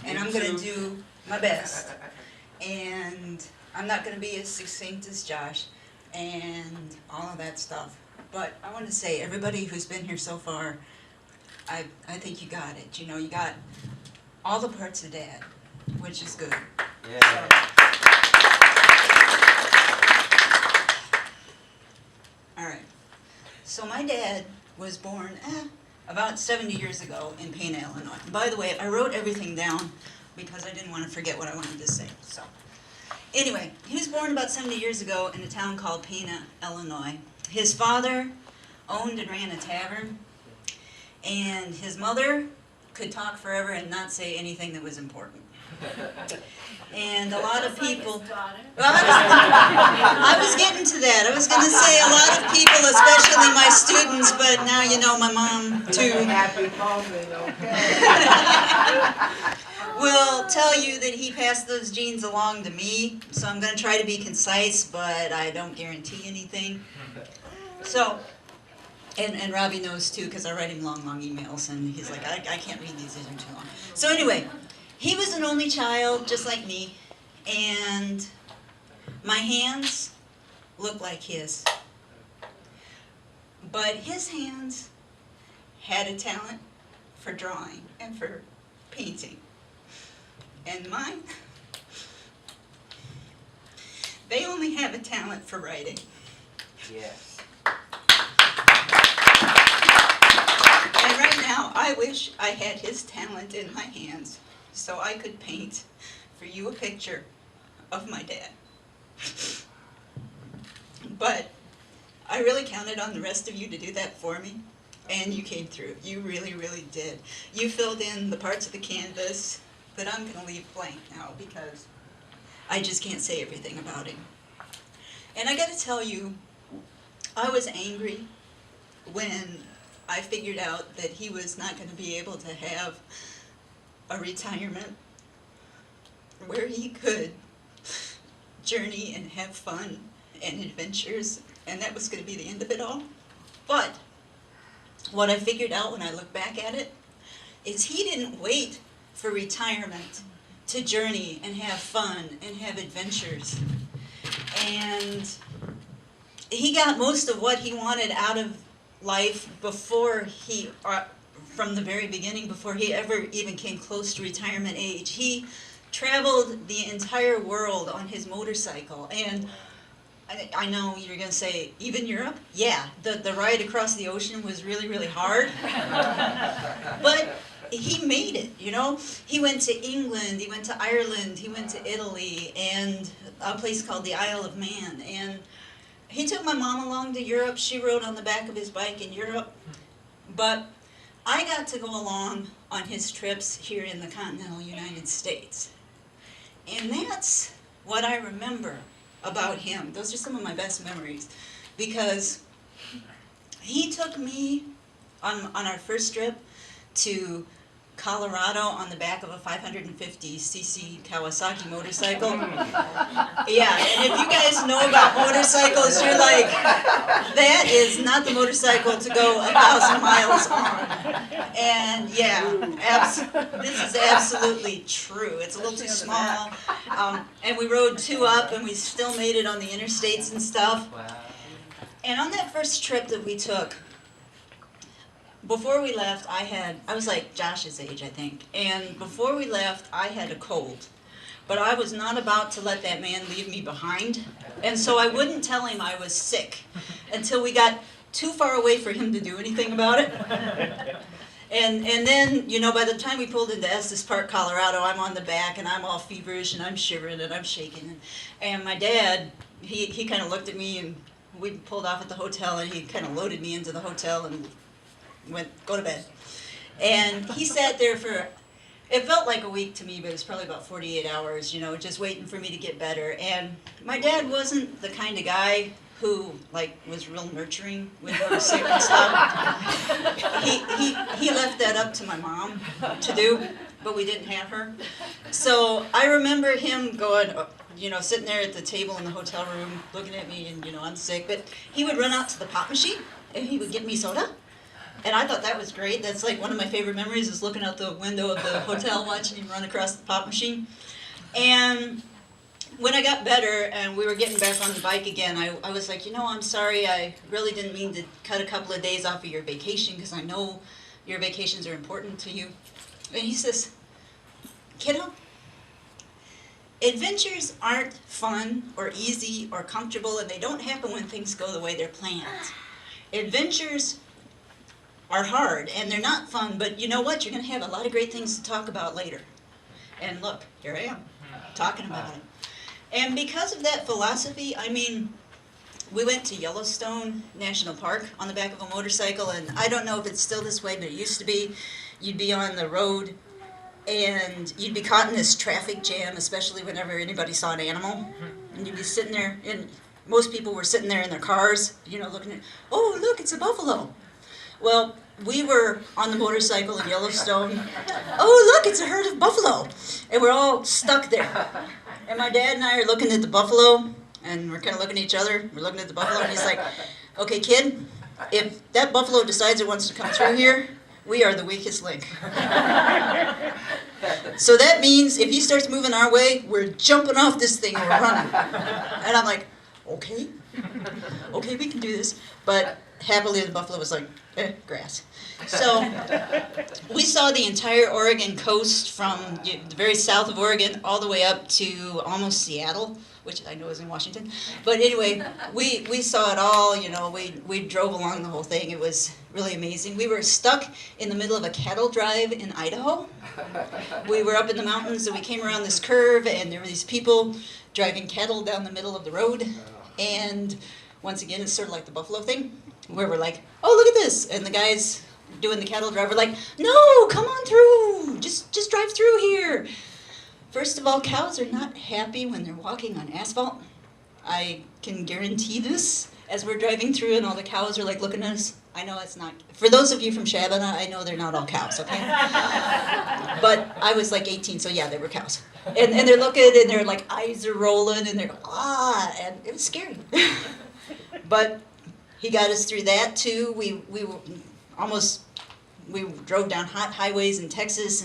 And I'm going to do my best. And I'm not going to be as succinct as Josh and all of that stuff. But I want to say, everybody who's been here so far, I think you got it. You know, you got all the parts of Dad, which is good. Yeah. All right. So my dad was born about 70 years ago in Pana, Illinois. And by the way, I wrote everything down because I didn't want to forget what I wanted to say. So anyway, he was born about 70 years ago in a town called Pana, Illinois. His father owned and ran a tavern, and his mother could talk forever and not say anything that was important. And a lot of people... Well, I was getting to that. I was going to say a lot of people, especially my students, but now you know my mom too, Happy moment, okay? will tell you that he passed those genes along to me. So I'm going to try to be concise, but I don't guarantee anything. So, and Robbie knows too, because I write him long emails, and he's like, I can't read these are too long. So anyway, he was an only child, just like me, and my hands look like his. But his hands had a talent for drawing and for painting. And mine, they only have a talent for writing. Yes. And right now, I wish I had his talent in my hands so I could paint for you a picture of my dad. But I really counted on the rest of you to do that for me, and you came through. You really, really did. You filled in the parts of the canvas that I'm going to leave blank now because I just can't say everything about him. And I got to tell you, I was angry when I figured out that he was not going to be able to have a retirement where he could journey and have fun and adventures, and that was going to be the end of it all. But what I figured out when I look back at it is he didn't wait for retirement to journey and have fun and have adventures. And he got most of what he wanted out of life before he, from the very beginning, before he ever even came close to retirement age. He traveled the entire world on his motorcycle, and I know you're going to say, even Europe? Yeah, the ride across the ocean was really, really hard. But he made it, you know? He went to England, he went to Ireland, he went to Italy, and a place called the Isle of Man. And he took my mom along to Europe. She rode on the back of his bike in Europe. But I got to go along on his trips here in the continental United States. And that's what I remember about him. Those are some of my best memories, because he took me on our first trip to Colorado on the back of a 550cc Kawasaki motorcycle. Yeah, and if you guys know about motorcycles, you're like, that is not the motorcycle to go 1,000 miles on. And yeah, this is absolutely true. It's a little too small. And we rode 2 up, and we still made it on the interstates and stuff. And on that first trip that we took, before we left, I was like Josh's age, I think, and before we left, I had a cold. But I was not about to let that man leave me behind, and so I wouldn't tell him I was sick until we got too far away for him to do anything about it. And then, you know, by the time we pulled into Estes Park, Colorado, I'm on the back, and I'm all feverish, and I'm shivering, and I'm shaking. And my dad, he kind of looked at me, and we pulled off at the hotel, and he kind of loaded me into the hotel and went, go to bed. And he sat there for, it felt like a week to me, but it was probably about 48 hours, you know, just waiting for me to get better. And my dad wasn't the kind of guy who, like, was real nurturing when we were sick and stuff. He left that up to my mom to do, but we didn't have her. So I remember him going, you know, sitting there at the table in the hotel room, looking at me, and, you know, I'm sick, but he would run out to the pop machine, and he would get me soda. And I thought that was great. That's like one of my favorite memories is looking out the window of the hotel watching him run across the pop machine. And when I got better and we were getting back on the bike again, I was like, you know, I'm sorry, I really didn't mean to cut a couple of days off of your vacation because I know your vacations are important to you. And he says, kiddo, adventures aren't fun or easy or comfortable, and they don't happen when things go the way they're planned. Adventures are hard and they're not fun, but you know what? You're going to have a lot of great things to talk about later. And look, here I am, talking about it. And because of that philosophy, I mean, we went to Yellowstone National Park on the back of a motorcycle, and I don't know if it's still this way, but it used to be. You'd be on the road, and you'd be caught in this traffic jam, especially whenever anybody saw an animal. And you'd be sitting there, and most people were sitting there in their cars, you know, looking at, oh, look, it's a buffalo. Well, we were on the motorcycle in Yellowstone. Oh, look, it's a herd of buffalo. And we're all stuck there. And my dad and I are looking at the buffalo, and we're kind of looking at each other. We're looking at the buffalo, and he's like, okay, kid, if that buffalo decides it wants to come through here, we are the weakest link. So that means if he starts moving our way, we're jumping off this thing and we're running. And I'm like, okay, we can do this. But happily, the buffalo was like, grass. So we saw the entire Oregon coast from the very south of Oregon all the way up to almost Seattle, which I know is in Washington. But anyway, we saw it all, you know, we drove along the whole thing. It was really amazing. We were stuck in the middle of a cattle drive in Idaho. We were up in the mountains and we came around this curve and there were these people driving cattle down the middle of the road. And once again, it's sort of like the buffalo thing, where we're like, oh, look at this. And the guys doing the cattle drive were like, no, come on through. Just drive through here. First of all, cows are not happy when they're walking on asphalt. I can guarantee this as we're driving through and all the cows are like looking at us. I know it's not, for those of you from Shabana, I know they're not all cows, okay? But I was like 18, so yeah, they were cows. And they're looking and their like eyes are rolling and they're and it was scary. But he got us through that too. We drove down hot highways in Texas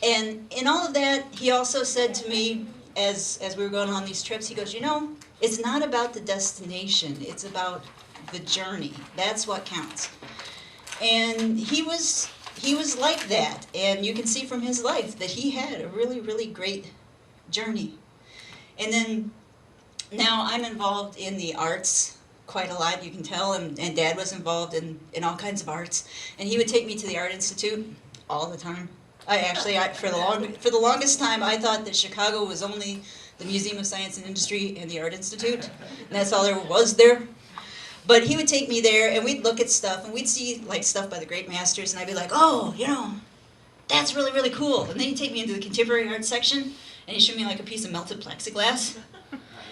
and in all of that, he also said to me as we were going on these trips, he goes, you know, it's not about the destination, it's about the journey. That's what counts. And he was like that, and you can see from his life that he had a really, really great journey. And then now I'm involved in the arts quite a lot, you can tell, and Dad was involved in all kinds of arts. And he would take me to the Art Institute all the time. For the longest time, I thought that Chicago was only the Museum of Science and Industry and the Art Institute, and that's all there was there. But he would take me there, and we'd look at stuff, and we'd see like stuff by the great masters, and I'd be like, oh, you know, that's really, really cool. And then he'd take me into the contemporary art section, and he'd show me like a piece of melted plexiglass,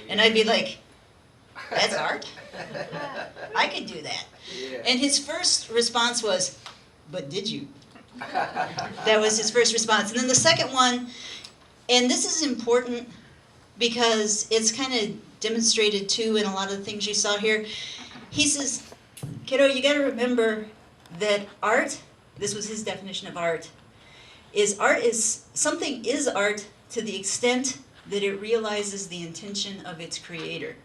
and I'd be like, that's art? I could do that. Yeah. And his first response was, but did you? That was his first response. And then the second one, and this is important because it's kind of demonstrated too in a lot of the things you saw here. He says, kiddo, you got to remember that art, this was his definition of art, something is art to the extent that it realizes the intention of its creator.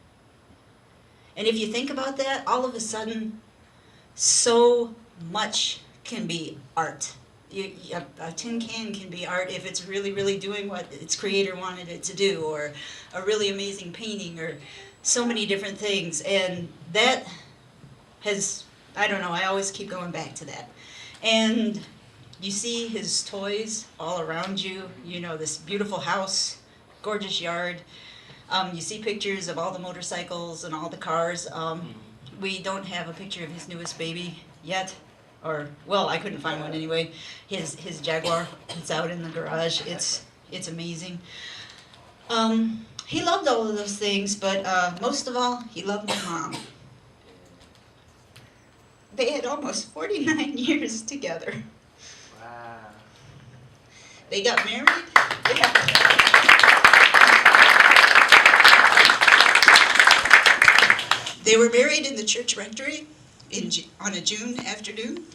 And if you think about that, all of a sudden, so much can be art. A tin can be art if it's really, really doing what its creator wanted it to do, or a really amazing painting, or so many different things. And that has, I don't know, I always keep going back to that. And you see his toys all around you, you know, this beautiful house, gorgeous yard. You see pictures of all the motorcycles and all the cars. We don't have a picture of his newest baby yet. Or, well, I couldn't find one anyway. His Jaguar, it's out in the garage. It's amazing. He loved all of those things, but most of all, he loved my mom. They had almost 49 years together. Wow. They got married. They were married in the church rectory on a June afternoon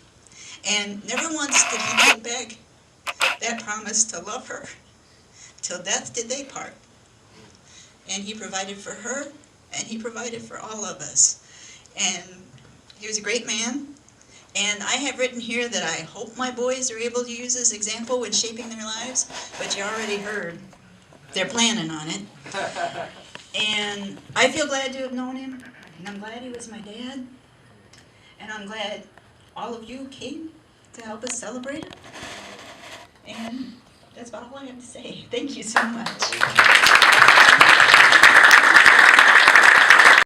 And never once did he take back that promise to love her. Till death did they part. And he provided for her, and he provided for all of us. And he was a great man. And I have written here that I hope my boys are able to use this example when shaping their lives, but you already heard they're planning on it. And I feel glad to have known him, and I'm glad he was my dad, and I'm glad all of you came to help us celebrate it. And that's about all I have to say. Thank you so much.